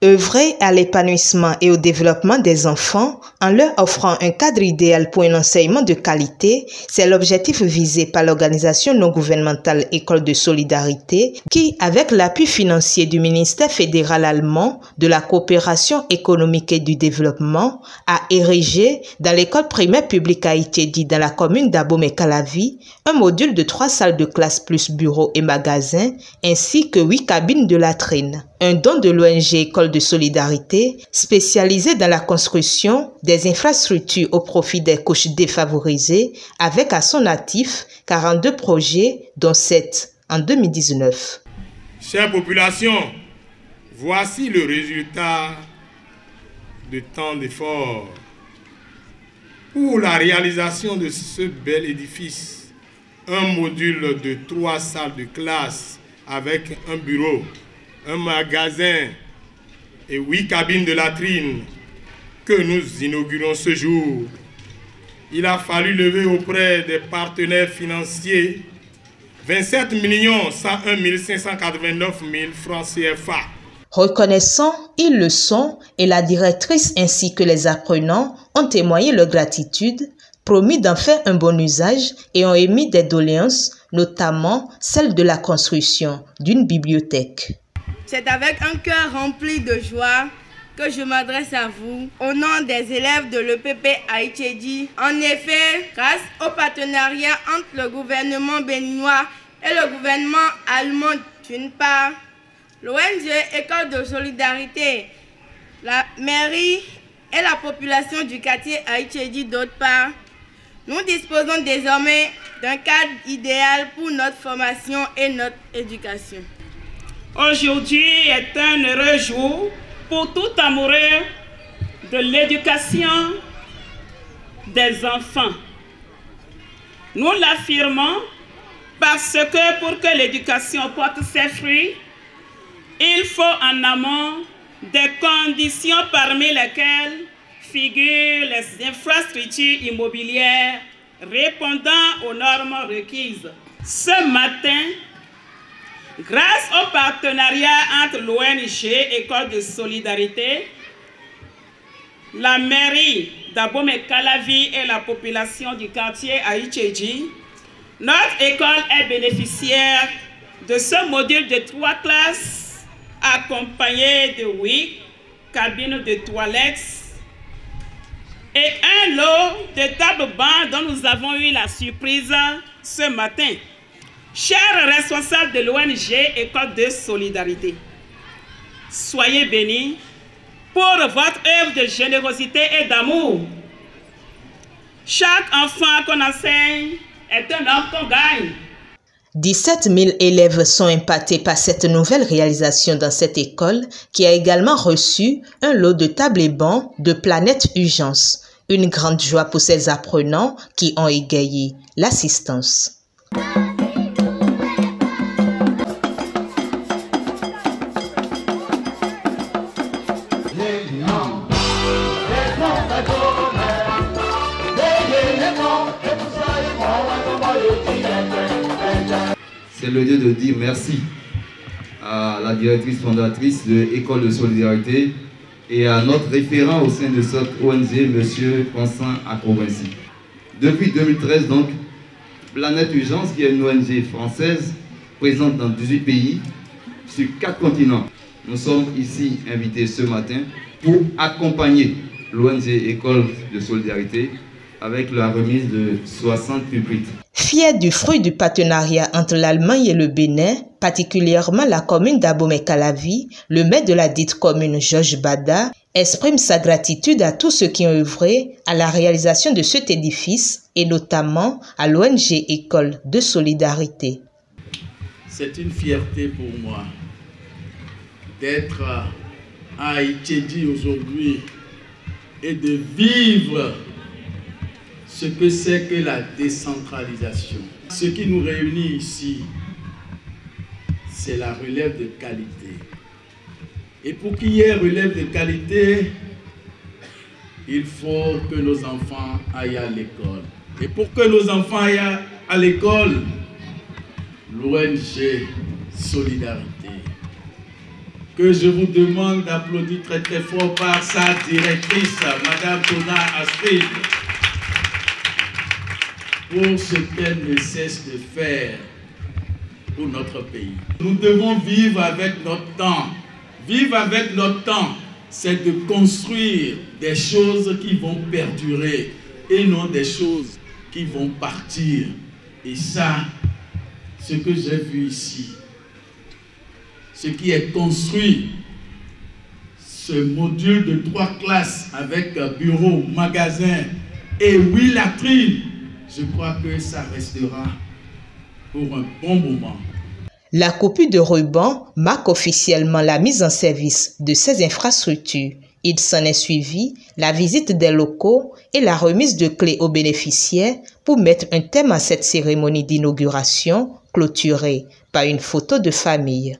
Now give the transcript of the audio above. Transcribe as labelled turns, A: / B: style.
A: Œuvrer à l'épanouissement et au développement des enfants en leur offrant un cadre idéal pour un enseignement de qualité, c'est l'objectif visé par l'organisation non gouvernementale École de Solidarité qui, avec l'appui financier du ministère fédéral allemand de la coopération économique et du développement, a érigé dans l'école primaire publique Haïti dans la commune d'Abomey-Calavi un module de 3 salles de classe plus bureaux et magasins ainsi que 8 cabines de latrines. Un don de l'ONG École de Solidarité spécialisée dans la construction des infrastructures au profit des couches défavorisées avec à son actif 42 projets dont 7 en 2019.
B: Chère population, voici le résultat de tant d'efforts pour la réalisation de ce bel édifice. Un module de 3 salles de classe avec un bureau, un magasin et 8 cabines de latrines que nous inaugurons ce jour. Il a fallu lever auprès des partenaires financiers 27 101 589 000 francs CFA.
A: Reconnaissants, ils le sont et la directrice ainsi que les apprenants ont témoigné leur gratitude, promis d'en faire un bon usage et ont émis des doléances, notamment celle de la construction d'une bibliothèque.
C: C'est avec un cœur rempli de joie que je m'adresse à vous au nom des élèves de l'EPP Haïti. En effet, grâce au partenariat entre le gouvernement béninois et le gouvernement allemand d'une part, l'ONG École de Solidarité, la mairie et la population du quartier Haïti d'autre part, nous disposons désormais d'un cadre idéal pour notre formation et notre éducation.
D: Aujourd'hui est un heureux jour pour tout amoureux de l'éducation des enfants. Nous l'affirmons parce que pour que l'éducation porte ses fruits, il faut en amont des conditions parmi lesquelles figurent les infrastructures immobilières répondant aux normes requises. Ce matin, grâce au partenariat entre l'ONG École de Solidarité, la mairie d'Abomey-Calavi et la population du quartier Haïti, notre école est bénéficiaire de ce module de 3 classes accompagné de 8 cabines de toilettes et un lot de tables-bancs dont nous avons eu la surprise ce matin. Chers responsables de l'ONG École de Solidarité, soyez bénis pour votre œuvre de générosité et d'amour. Chaque enfant qu'on enseigne est un homme qu'on gagne.
A: 17 000 élèves sont impactés par cette nouvelle réalisation dans cette école qui a également reçu un lot de tables et bancs de Planète Urgence. Une grande joie pour ces apprenants qui ont égayé l'assistance.
E: C'est le lieu de dire merci à la directrice fondatrice de l'École de Solidarité et à notre référent au sein de cette ONG, M. Constant Akrobensi. Depuis 2013, donc, Planète Urgence, qui est une ONG française, présente dans 18 pays, sur 4 continents. Nous sommes ici invités ce matin pour accompagner l'ONG École de Solidarité avec la remise de 60 pupitres.
A: Fier du fruit du partenariat entre l'Allemagne et le Bénin, particulièrement la commune d'Abomey-Calavi, le maire de la dite commune, Georges Bada, exprime sa gratitude à tous ceux qui ont œuvré à la réalisation de cet édifice et notamment à l'ONG École de Solidarité.
F: C'est une fierté pour moi d'être à Haïti aujourd'hui et de vivre ce que c'est que la décentralisation. Ce qui nous réunit ici, c'est la relève de qualité. Et pour qu'il y ait relève de qualité, il faut que nos enfants aillent à l'école. Et pour que nos enfants aillent à l'école, l'ONG Solidarité, que je vous demande d'applaudir très très fort par sa directrice, Madame Tona Astrid, pour ce qu'elle ne cesse de faire pour notre pays. Nous devons vivre avec notre temps. Vivre avec notre temps, c'est de construire des choses qui vont perdurer et non des choses qui vont partir. Et ça, ce que j'ai vu ici, ce qui est construit, ce module de 3 classes avec bureau, magasin et 8 latrines, je crois que ça restera pour un bon moment.
A: La coupure de ruban marque officiellement la mise en service de ces infrastructures. Il s'en est suivi la visite des locaux et la remise de clés aux bénéficiaires pour mettre un terme à cette cérémonie d'inauguration clôturée par une photo de famille.